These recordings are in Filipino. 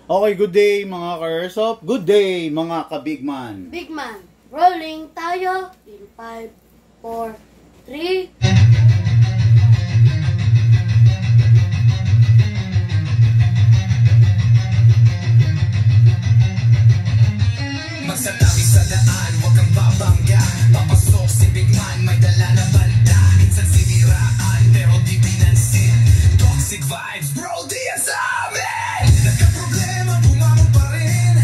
Okay, good day mga ka-airsoft. Good day mga ka-bigman. Bigman, rolling tayo in 5, 4, 3. Magsatabi sa daan, huwag kang babangga. Papasok si Bigman, may dala na banda. Minsan siniraan, pero di pinansin. Toxic vibes, bro, di yan sa amin. Nagka-problema, bumangon pa rin.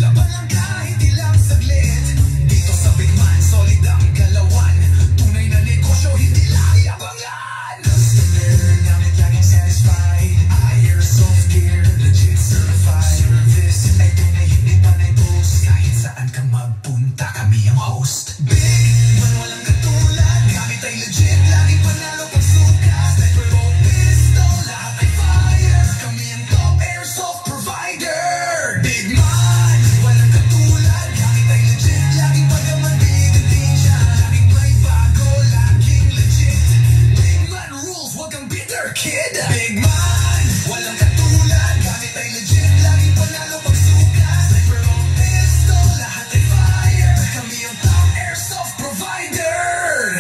Laban lang kahit ilang saglit. Dito sa Bigman, solid ang galawan. Tunay na negosyo, hindi lang yabangan. Customer, namin laging satisfied. Airsoft gear, legit certified. Service, ay tunay, hindi pa na-post. Kahit saan ka magpunta, kami ang host. Bigman, walang katulad. Gamit ay legit, laging panalo pag sukat. Sniper o pistol, lahat ay fire. Kami ang top airsoft provider. Bigman, walang katulad. Gamit ay legit, laging pagaman, bigating siya. Laging may bago, laging legit. Bigman rules, wag kang bitter, kid. Bigman, walang katulad. Gamit ay legit, laging panalo pag sukat. Sniper o pistol, lahat ay fire. Kami ang top airsoft provider.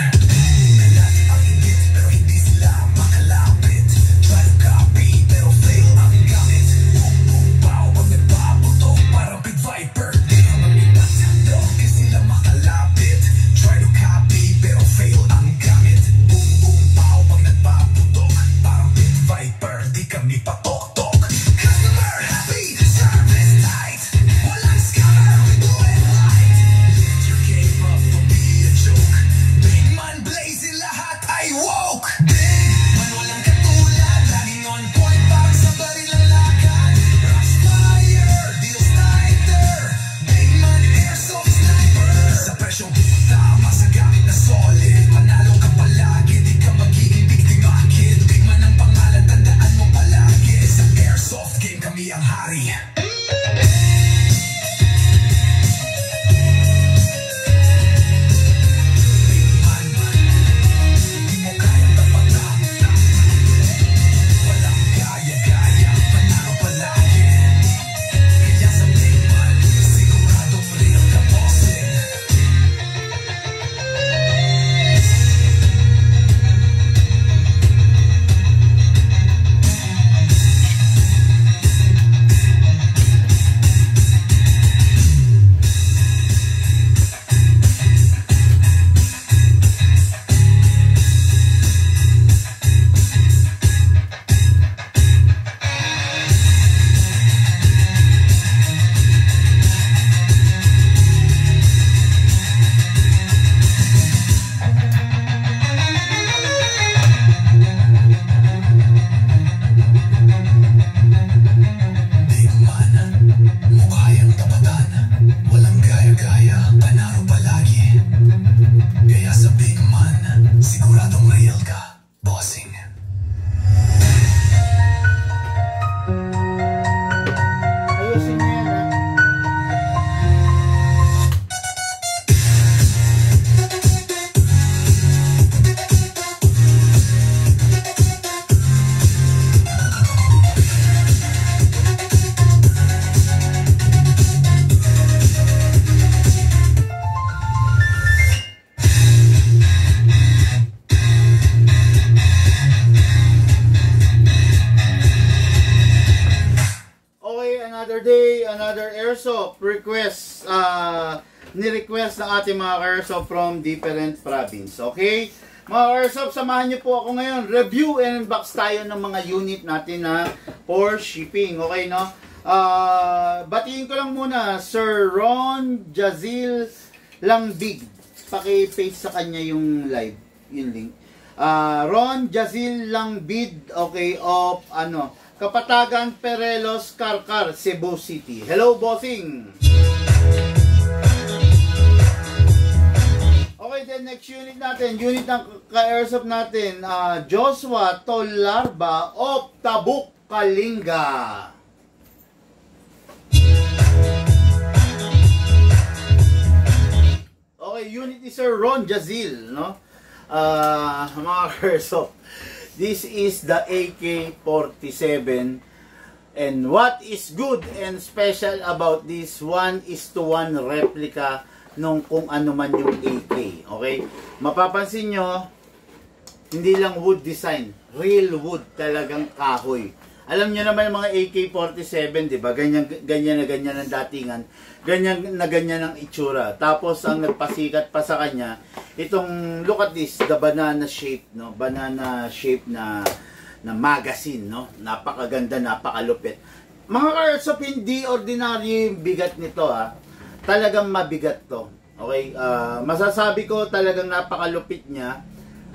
Nalat ang inggit, pero hindi sila makalapit. Try to copy, pero fail ang gamit. Boom, boom, pow, pag nagpaputok, parang Big Viper. Di ka maglipat, no, kasi sila makalapit. Try to copy, pero fail ang gamit. Boom, boom, pow, pag nagpaputok, parang Big Viper. Di kami patok-tok. Customer happy, service tight. Walang scammer, we do it right. Lift your game up, don't be a joke. Bigman blazing, lahat ay woke. Bigman walang katulad, laging on point, parang sa baril ang lakad. Crossfire, deal sniper. Bigman airsoft sniper. Sa presyong tama, sa gamit na solid. Manalo ka palagi, di ka magiging biktima, kid. Bigman ang pangalan, tandaan mo palagi. Sa airsoft game, kami ang hari. Bigman, di mo kayang tapatan. Walang kaya-kaya, panalo palagi. Kaya sa Bigman, siguradong real ka, bossing. Bigman, mukha yung tapatan. Walang gaya-gaya, panaro palagi. Kaya sa Bigman, siguradong real ka, bossing. Ayusin niyo yan, ha? Okay, another day, another airsoft request. Ni-request ng ating mga airsoft from different province. Okay? Mga airsoft, samahan niyo po ako ngayon. Review and unbox tayo ng mga unit natin na for shipping. Okay, no? Batiin ko lang muna, Sir Ron Jazil Langbig. Paki-paste sa kanya yung live, yung link. Ron Jazil Langbid, okay, of Kapatagan Perelos, Carcar, Cebu City. Hello, bossing! Okay, then next unit natin, unit ng ka-airsoft natin, Joshua Tolarba of Tabuk, Kalinga. Okay, unit ni Sir Ron Jazil, no? Mga airsoft. This is the AK-47 And what is good and special about this 1:1 replica nung kung ano man yung AK. Okay? Mapapansin nyo, hindi lang wood design. Real wood, talagang kahoy. Alam nyo naman yung mga AK-47, di ba? Ganyan na ganyan ang datingan. Ganyan na ganyan ang itsura. Tapos, ang nagpasikat pa sa kanya, itong, look at this, the banana shape, no? Banana shape na magazine, no? Napakaganda, napakalupit. Mga ka-Airsoft, hindi ordinary yung bigat nito, ha? Talagang mabigat to. Okay? Masasabi ko talagang napakalupit niya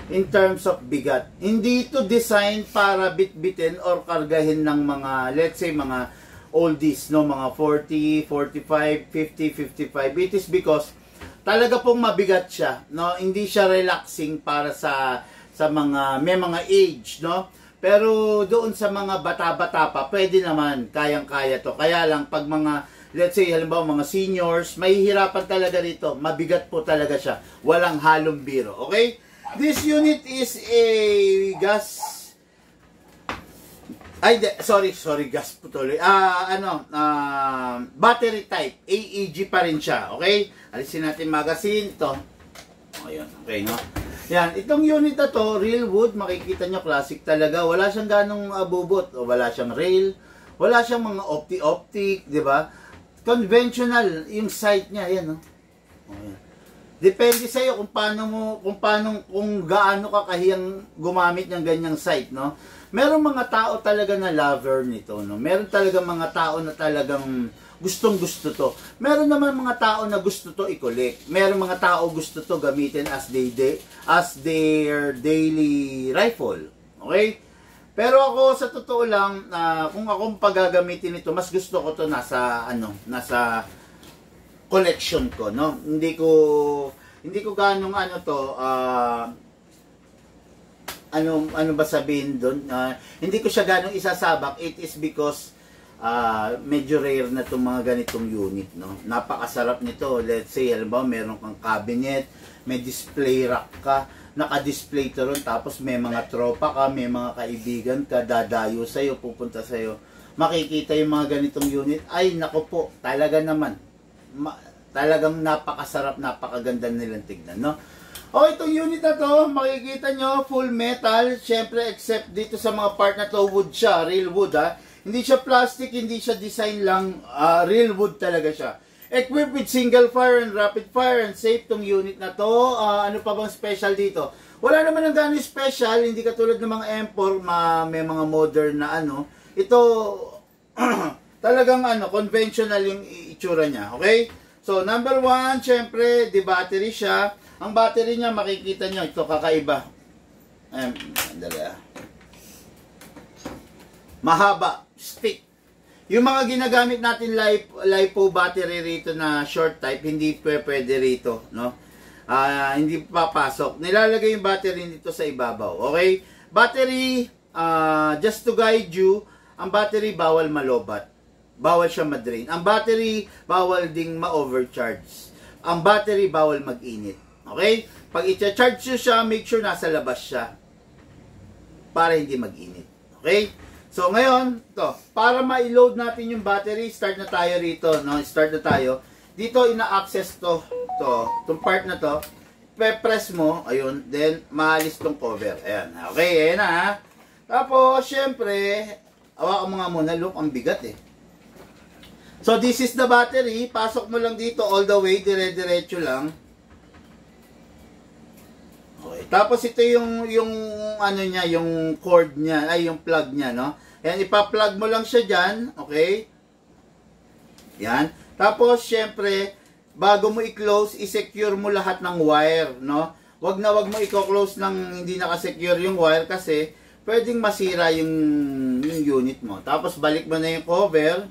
in terms of bigat. Hindi ito design para bitbitin or kargahin ng mga, let's say, mga oldies, no? Mga 40, 45, 50, 55. It is because talaga pong mabigat siya, no? Hindi siya relaxing para sa mga, may mga age, no? Pero doon sa mga bata-bata pa, pwede naman, kayang-kaya to. Kaya lang, pag mga, let's say, halimbawa, mga seniors, mahihirapan talaga rito. Mabigat po talaga siya. Walang halong biro. Okay? This unit is a gas... sorry, gas po tuloy. Battery type. AEG pa rin siya. Okay? Alisin natin magazine. Ito. Ayan. Okay, no? Yan. Itong unit na to, real wood. Makikita nyo, classic talaga. Wala siyang ganong abubot. O wala siyang rail. Wala siyang mga optic, di ba? Conventional yung sight niya. Ayan, no? Ayan. Depende sa iyo kung gaano ka kahiyang gumamit ng ganyang sight, no? Merong mga tao talaga na lover nito, no? Meron talaga mga tao na talagang gustong-gusto to. Meron naman mga tao na gusto to i-collect. Meron mga tao gusto to gamitin as their daily rifle. Okay? Pero ako sa totoo lang, kung akong paggagamitin ito, mas gusto ko to nasa collection ko, no? Hindi ko ganong ano ba sabihin doon? Hindi ko siya ganong isasabak. It is because medyo rare na itong mga ganitong unit, no? Napakasarap nito. Let's say, halimbawa, meron kang cabinet, may display rack ka, naka-display to ron, tapos may mga tropa ka, may mga kaibigan ka, dadayo sa'yo, pupunta sa'yo. Makikita yung mga ganitong unit. Ay, nako po, talaga naman. Talagang napakasarap, napakaganda nilang tignan, no? O, itong unit na to, makikita nyo, full metal. Siyempre, except dito sa mga part na to, wood siya, real wood, ha? Hindi siya plastic, hindi siya design lang, real wood talaga siya. Equipped with single fire and rapid fire and safe tong unit na to. Ano pa bang special dito? Wala naman ng gano'ng special, hindi katulad ng mga M4, may mga modern na ano. Ito, talagang conventional yung itsura niya, okay? So, number 1, syempre, di battery siya. Ang battery niya, makikita nyo, ito kakaiba. Mahaba, stick. Yung mga ginagamit natin LiPo battery rito na short type, hindi pwede rito, no? Hindi papasok. Nilalagay yung battery dito sa ibabaw, okay? Battery, just to guide you, ang battery bawal malobat. Bawal siya ma-drain. Ang battery, bawal ding ma-overcharge. Ang battery, bawal mag-init. Okay? Pag i-charge nyo siya, make sure nasa labas siya. Para hindi mag-init. Okay? So, ngayon, to, para ma-load natin yung battery, start na tayo rito. No? Start na tayo. Dito, ina-access itong part na to. Pe-press mo, ayun, then, maalis tong cover. Ayan. Okay, ayan na, ha? Tapos, syempre, hawakan mo nga muna, look, ang bigat, eh. So, this is the battery. Pasok mo lang dito all the way. Dire-diretso lang. Okay. Tapos, ito yung ano niya, yung cord niya, ay, yung plug niya, no? Ayan, ipa-plug mo lang siya dyan. Okay? Yan. Tapos, syempre, bago mo i-close, i-secure mo lahat ng wire, no? Wag mo i-close ng hindi naka-secure yung wire kasi pwedeng masira yung unit mo. Tapos, balik mo na yung cover.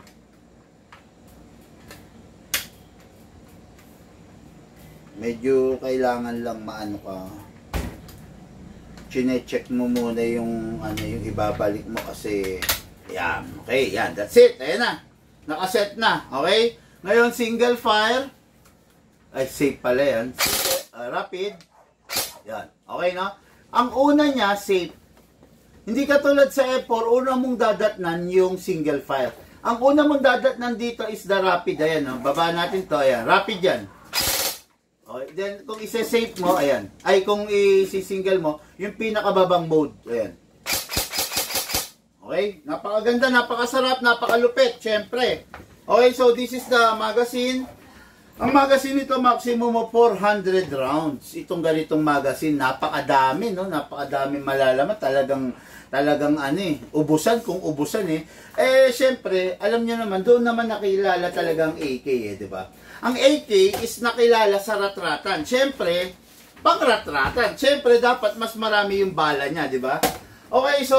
Medyo kailangan lang maano ka. Chine-check mo muna yung yung ibabalik mo kasi yan. Okay, yan. That's it. Ayan na. Nakaset na. Okay? Ngayon, single fire. Ay, safe pala yan. Rapid. Yan. Okay, no? Ang una niya, safe. Hindi katulad sa F4, una mong dadatnan yung single fire. Ang una mong dadatnan dito is the rapid. Ayan, no? Baba natin to. Ayan, rapid yan. Okay, then, kung isa-save mo, ayan. Ay, kung i-single mo, yung pinakababang mode. Ayan. Okay, napakaganda, napakasarap, napakalupit, syempre. Okay, so this is the magazine. Ang magazine nito, maximum of 400 rounds. Itong ganitong magazine, napakadami, no? Napakadami malalaman. Talagang ano eh, ubusan kung ubusan eh. Eh, syempre, alam niyo naman, doon naman nakilala talagang AK eh, di ba? Ang AK is nakilala sa ratratan. Syempre, pang ratratan. Syempre, dapat mas marami yung bala niya, di ba? Okay, so,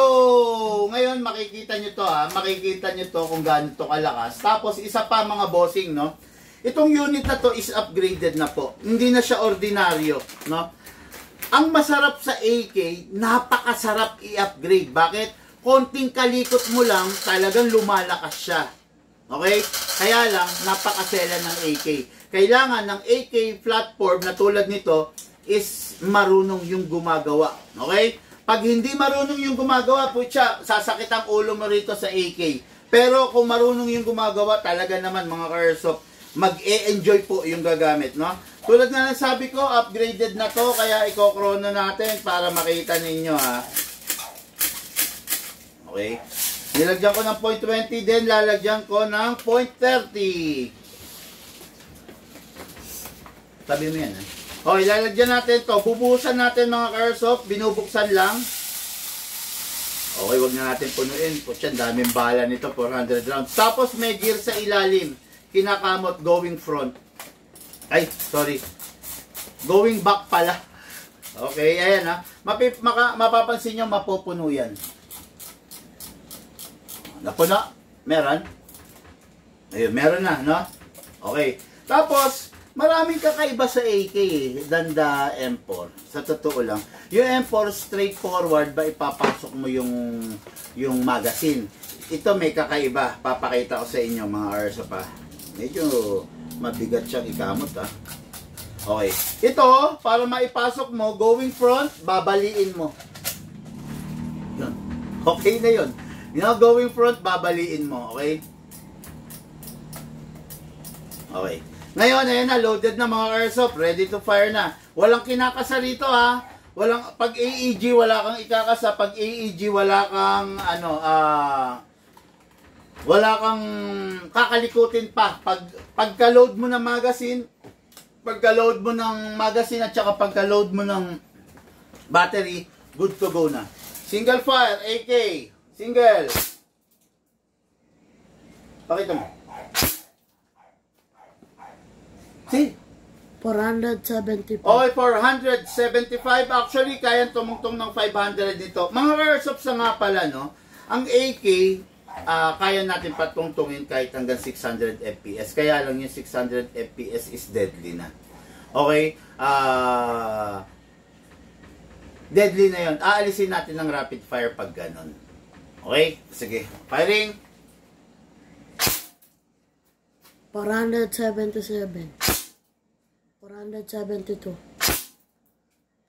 ngayon makikita nyo to ha. Makikita nyo to kung gaano to kalakas. Tapos, isa pa mga bossing, no? Itong unit na to is upgraded na po. Hindi na siya ordinaryo, no? Ang masarap sa AK, napakasarap i-upgrade. Bakit? Konting kalikot mo lang, talagang lumalakas siya. Okay? Kaya lang, napakasela ng AK. Kailangan ng AK platform na tulad nito is marunong yung gumagawa. Okay? Pag hindi marunong yung gumagawa, putya, sasakit ang ulo mo rito sa AK. Pero kung marunong yung gumagawa, talaga naman mga ka-airsoft, mag-e-enjoy po yung gagamit, no? Tulad nga ng sabi ko, upgraded na to, kaya i-chrono natin para makita ninyo, ha? Okay. Nilagyan ko ng 0.20, then lalagyan ko ng 0.30. Sabi mo yan, ha? Okay, lalagyan natin to. Bubuhusan natin mga ka-airsoft, binubuksan lang. Okay, wag na natin punuin. Putsyan, daming bala nito, 400 rounds. Tapos may gear sa ilalim. Kinakamot, going front. Ay, sorry. Going back pala. Okay, ayan ha. Mapapansin nyo, mapupuno yan. Napuno? Meron? Ayun, meron na, no? Okay. Tapos, maraming kakaiba sa AK than the M4. Sa totoo lang. Yung M4, straightforward ba ipapasok mo yung magazine. Ito may kakaiba. Papakita ko sa inyo mga airsoft pa. Medyo mabigat siyang ikamot ha. Okay. Ito, para maipasok mo, going front, babaliin mo. Yun. Okay na yun. You know, going front, babaliin mo. Okay? Okay. Ngayon, ayan na, loaded na mga airsoft. Ready to fire na. Walang kinakasa rito ha. Walang, pag AEG, wala kang ikakasa. Pag AEG, wala kang, wala kang kakalikutin pa. Pagka-load mo ng magazine, at saka pagka-load mo ng battery, good to go na. Single fire, AK. Single. Pakita mo. See? 475. Okay, 475. Actually, kaya tumungtong ng 500 dito. Mga airsoft sa nga pala, no? Ang AK, kaya natin patungtungin kahit hanggang 600 FPS. Kaya lang yung 600 FPS is deadly na. Okay? Deadly na yun. Aalisin natin ng rapid fire pag ganon. Okay? Sige. Firing. 477. 472.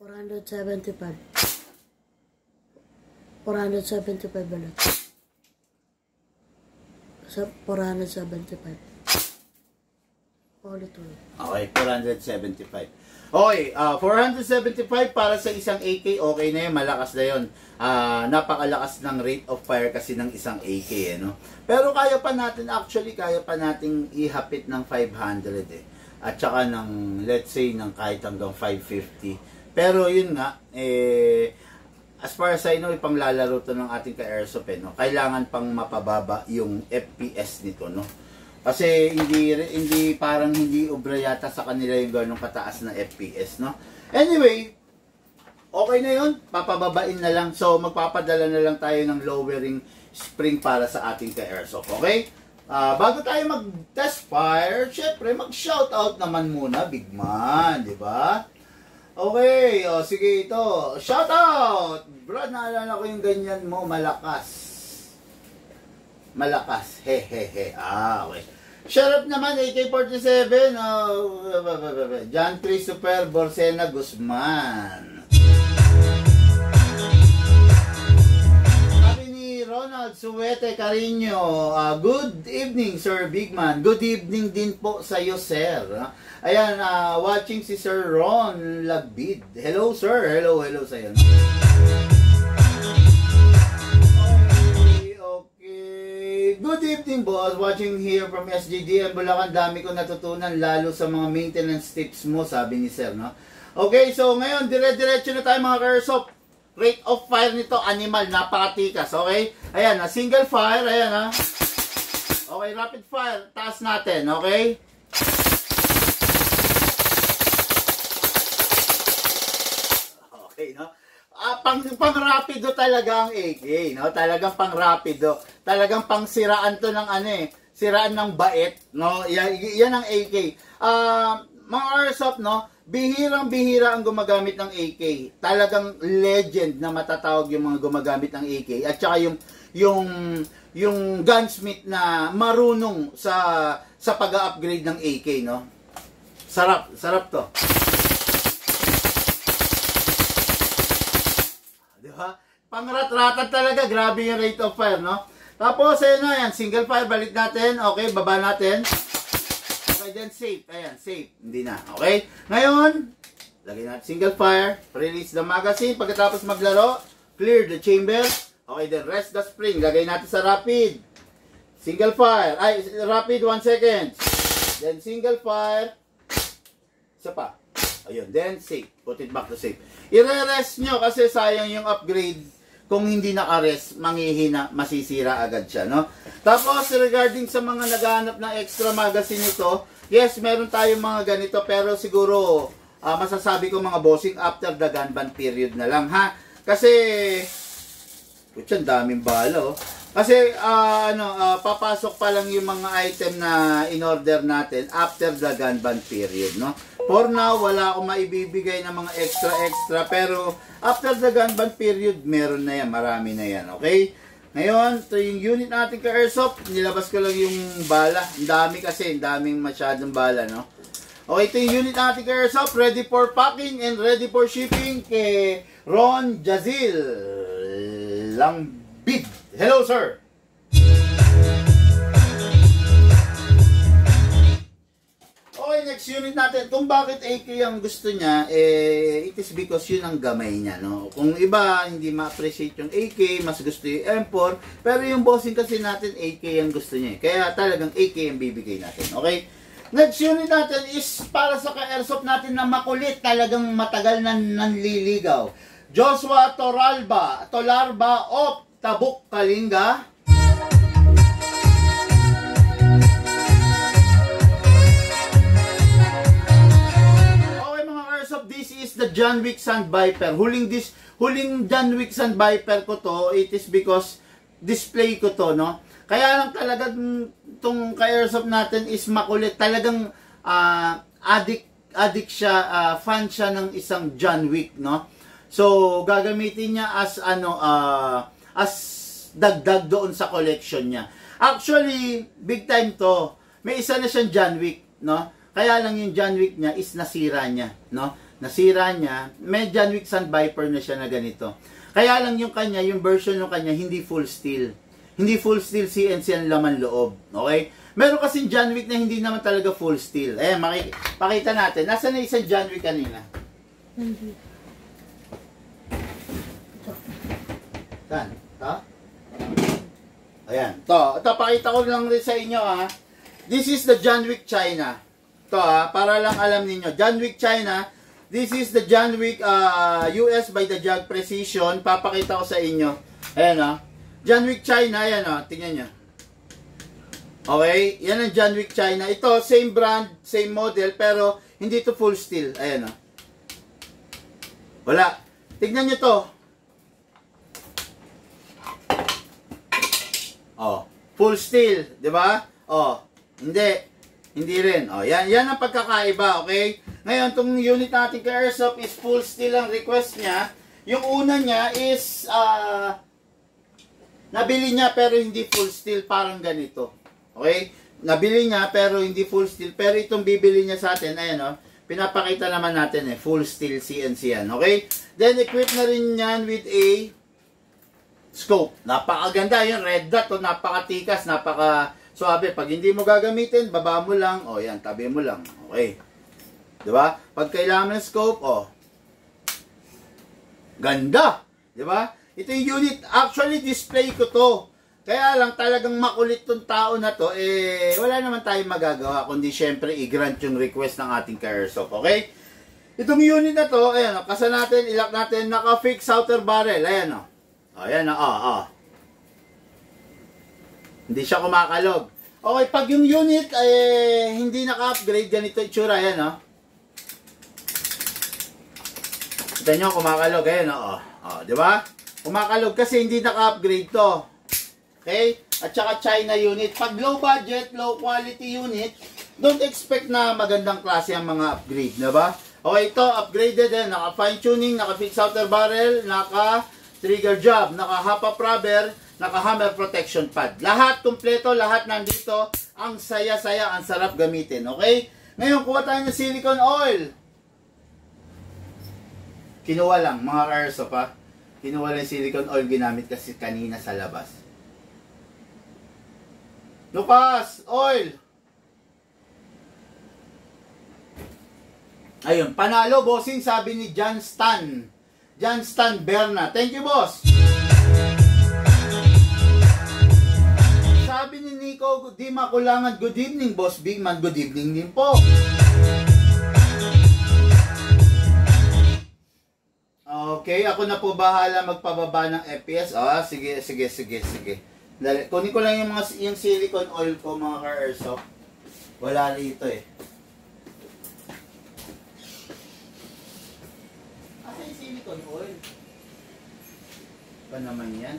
475. 475 ulit. 475. Ulit. Okay, 475. Okay, 475 para sa isang AK, okay na yun, malakas na yun. Napakalakas ng rate of fire kasi ng isang AK, no? Pero kaya pa natin, actually, kaya pa nating ihapit ng 500, eh. At saka ng, let's say, ng kahit hanggang 550. Pero yun nga, as far as I know, ipanglalaro to ng ating ka-airsoft, no? Kailangan pang mapababa yung FPS nito, no? Kasi hindi parang hindi ubra yata sa kanila yung ganong kataas na FPS, no? Anyway, okay na yun. Papababain na lang. So, magpapadala na lang tayo ng lowering spring para sa ating ka-airsoft, okay? Bago tayo mag-test fire, syempre, mag-shoutout naman muna, big man, di ba? Okay, o sige ito. Shoutout! Brad, naalala ko yung ganyan mo, malakas. Malakas. Hehehe. Okay. Shoutout naman, AK-47, John Christopher Borsena Guzman. Ronald Suwete Carino. Good evening, Sir Bigman. Good evening din po sa iyo, sir. Ayan, watching si Sir Ron Lagbid. Hello, sir. Hello sa iyo. Okay. Good evening, boss. Watching here from SJDM Bulacan. Dami ko natutunan, lalo sa mga maintenance tips mo, sabi ni sir, no? Okay, so ngayon, dire-diretso na tayo mga ka-airsoft. Rate of fire nito, animal, napakatikas, okay? Ayan, single fire, ayan ha. Okay, rapid fire, taas natin, okay? Okay, no? Pang-rapido talaga ang AK, no? Talagang pang-rapido. Talagang pang-siraan to ng ano eh. Siraan ng bait, no? Yan ang AK. Mga airsoft, no? Bihirang-bihira ang gumagamit ng AK. Talagang legend na matatawag yung mga gumagamit ng AK. At saka yung gunsmith na marunong sa pag-upgrade ng AK, no? Sarap to. Di ba? Pangrat-ratan talaga, grabe yung rate of fire, no? Tapos, ayun na, yan, single fire, balik natin. Okay, baba natin. Okay, then safe. Ayan, safe. Hindi na. Okay? Ngayon, lagay natin single fire. Release the magazine. Pagkatapos maglaro, clear the chamber. Okay, then rest the spring. Lagay natin sa rapid. Single fire. Ay, rapid, 1 second. Then single fire. Isa pa. Ayun, then safe. Put it back to safe. I-rest nyo kasi sayang yung upgrade. Kung hindi naka-rest, manghihina, masisira agad siya, no? Tapos, regarding sa mga naghahanap ng extra magazine ito, yes, meron tayong mga ganito, pero siguro, masasabi ko mga bossing, after the gun ban period na lang, ha? Kasi, putyan, daming bala, oh. Kasi, papasok pa lang yung mga item na in-order natin after the gun ban period, no? For now, wala akong maibibigay ng mga extra, pero after the gun ban period, meron na yan, marami na yan, okay? Ngayon, ito yung unit natin ka-airsoft, nilabas ko lang yung bala, ang dami kasi, ang daming masyadong bala, no? Okay, ito yung unit natin ka-airsoft, ready for packing and ready for shipping kay Ron Jazil Langbid. Hello, sir! Okay, next unit natin. Kung bakit AK ang gusto niya, it is because yun ang gamay niya, no? Kung iba, hindi ma-appreciate yung AK, mas gusto yung M4, pero yung bossing kasi natin, AK ang gusto niya. Kaya talagang AK ang bibigay natin, okay? Next unit natin is para sa ka-airsoft natin na makulit, talagang matagal na nanliligaw. Joshua Tolarba of Tabuk, Kalinga. This is the John Wick Sand Viper. Huling John Wick Sand Viper ko to, it is because display ko to, no? Kaya lang talaga itong ka-airsoft natin is makulit. Talagang addict siya, fan siya ng isang John Wick, no? So, gagamitin niya as dagdag doon sa collection niya. Actually, big time to. May isa na siyang John Wick, no? Kaya lang yung John Wick niya is nasira niya, no? Nasira niya, may John Wick Sand Viper na siya na ganito. Kaya lang yung kanya, yung version ng kanya, hindi full steel. Hindi full steel CNC ang laman loob. Okay? Meron kasing John Wick na hindi naman talaga full steel. Ayan, pakita natin. Nasaan na isang John Wick kanina? Saan? Ito? Ayan. Ito, pakita ko lang rin sa inyo, ha. This is the John Wick China. Ito, ha, para lang alam niyo. John Wick China. This is the John Wick US by the Jag Precision. Papakita ko sa inyo. Ayan, o. John Wick China. Ayan, o. Tingnan nyo. Okay? Yan ang John Wick China. Ito, same brand, same model, pero hindi to full steel. Ayan, o. Wala. Tignan nyo to. Oh, full steel, 'di ba? Oh, hindi. Hindi rin. Oh, yan ang pagkakaiba, okay? Ngayon, tong unit natin ka airsoft is full steel ang request niya. Yung una niya is nabili niya pero hindi full steel, parang ganito. Okay? Nabili niya pero hindi full steel, pero itong bibili niya sa atin, ayan oh. Pinapakita naman natin full steel CNC yan, okay? Then equip na rin yan with a scope. Napakaganda yung red dot, oh, napakatikas, napaka-suabe. Pag hindi mo gagamitin, baba mo lang, o yan, tabi mo lang. Okay. Diba? Pag kailangan ng scope, oh, ganda. Diba? Ito yung unit. Actually, display ko to. Kaya lang talagang makulit tong tao na to, eh, wala naman tayong magagawa, kundi syempre i-grant yung request ng ating ka-airsoft. Okay? Itong unit na to, ayan, kasa natin, ilak natin, naka-fix outer barrel. Ayan, o. Ayan, o. Hindi siya kumakalog. Okay, pag yung unit, eh, hindi naka-upgrade, ganito itsura. Ayan, o. Kita nyo, kumakalog. Ayan, o. Di ba? Kumakalog kasi hindi naka-upgrade to. Okay? At saka China unit. Pag low budget, low quality unit, don't expect na magandang klase ang mga upgrade, na ba? Okay, ito, upgraded din. Naka fine tuning, naka fix outer barrel, naka trigger job, naka hop up rubber, naka hammer protection pad. Lahat kompleto, lahat nandito. Ang saya-saya, ang sarap gamitin. Okay? Ngayon, kuha tayo ng silicone oil. Kinuha lang, mga ka-airsoft, ha? Kinuha lang silicone oil, ginamit kasi kanina sa labas. Lucas, oil. Ayun, panalo, bossing, sabi ni John Stan. John Stan Berna. Thank you, boss. Sabi ni Nico, di makulangan. Good evening, boss Big Man. Good evening din po. Okay, ako na po bahala magpababa ng FPS. Sige. Dali, kunin ko lang yung silicone oil ko, mga ka-airsoft. Wala rito eh. Asa yung silicone oil? Ba naman yan?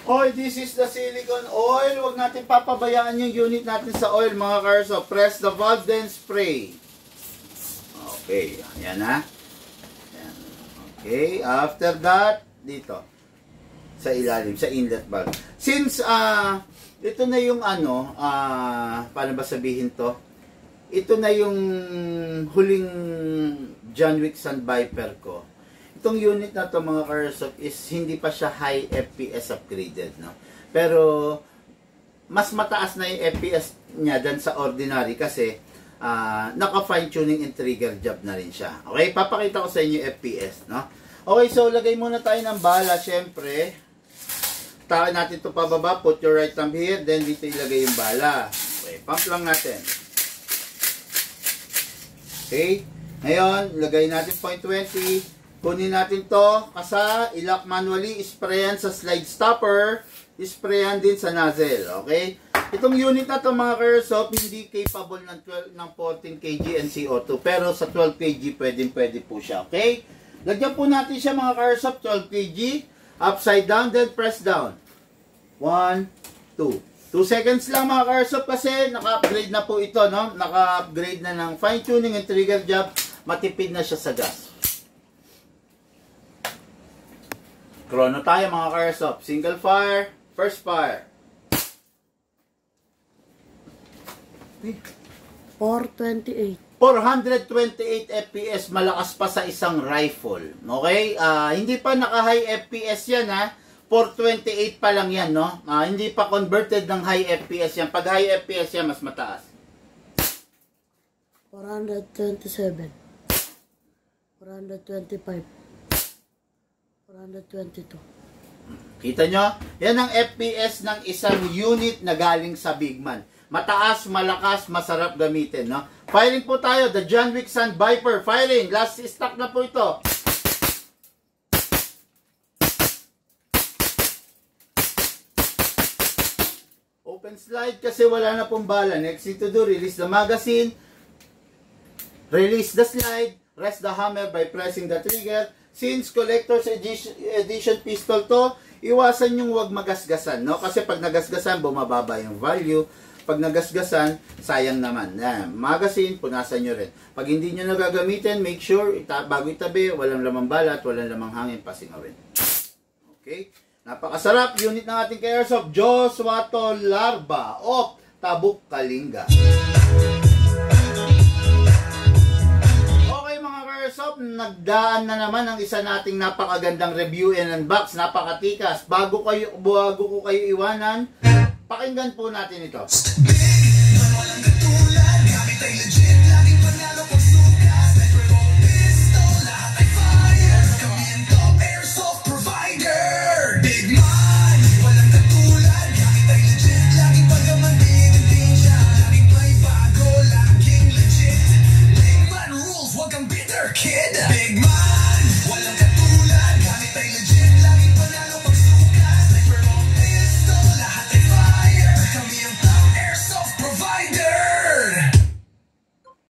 Oil, this is the silicone oil. Huwag natin papabayaan yung unit natin sa oil, mga ka-airsoft. Press the valve, then spray. Okay, yan ha. Yan. Okay, after that, dito sa ilalim, sa inlet valve. Since ito na yung paano ba sabihin to? Ito na yung huling John Wick Sun Viper ko. Itong unit na to, mga ka-airsoft, is hindi pa siya high FPS upgraded, no? Pero mas mataas na yung FPS niya than sa ordinary kasi naka fine tuning and trigger job na rin siya. Okay, papakita ko sa inyo yung FPS, no? Okay, so lagay muna tayo ng bala, syempre. Tahan natin ito pababa, put your right thumb here, then dito ilagay yung bala. Okay, pump lang natin. Okay, ngayon, lagay natin 0.20. Kunin natin to, kasa, ilock manually, sprayan sa slide stopper, sprayan din sa nozzle, okay? Itong unit na to, mga ka-airsoft, hindi capable ng 14 kg NCO2, pero sa 12 kg, pwede po siya, okay? Lagyan po natin siya, mga ka-airsoft, 12 kg, upside down, then press down. 1, 2. 2 seconds lang, mga ka-airsoft, kasi naka-upgrade na po ito, no? Naka-upgrade na ng fine tuning and trigger job, matipid na siya sa gas. Chrono tayo, mga ka-airsoft. Single fire, first fire. 428. 428 FPS, malakas pa sa isang rifle. Okay? Hindi pa naka-high FPS yan, ha? 428 pa lang yan, no? Hindi pa converted ng high FPS yan. Pag high FPS yan, mas mataas. 427. 425. 422. Kita nyo? Yan ang FPS ng isang unit na galing sa Bigman. Mataas, malakas, masarap gamitin, no? Firing po tayo, the John Wick Sun Viper. Firing, last stock na po ito. Open slide kasi wala na pong bala. Next thing to do, release the magazine, release the slide, rest the hammer by pressing the trigger. Since collector's edition pistol to, iwasan yung wag magasgasan, no? Kasi pag nagasgasan, bumababa yung value. Pag nagasgasan, sayang naman. Magazine, punasan nyo rin. Pag hindi nyo nagagamitin, make sure, bago itabi, walang lamang balat, walang lamang hangin, pasingaw rin. Okay? Napakasarap. Unit ng ating ka-airsoft, Joshua Larba of Tabuk, Kalinga. Okay, mga Airsoft, nagdaan na naman ang isa nating napakagandang review and unbox, napakatikas. Bago ko kayo iwanan, pakinggan po natin ito. Walang katulad, gamit ay legit.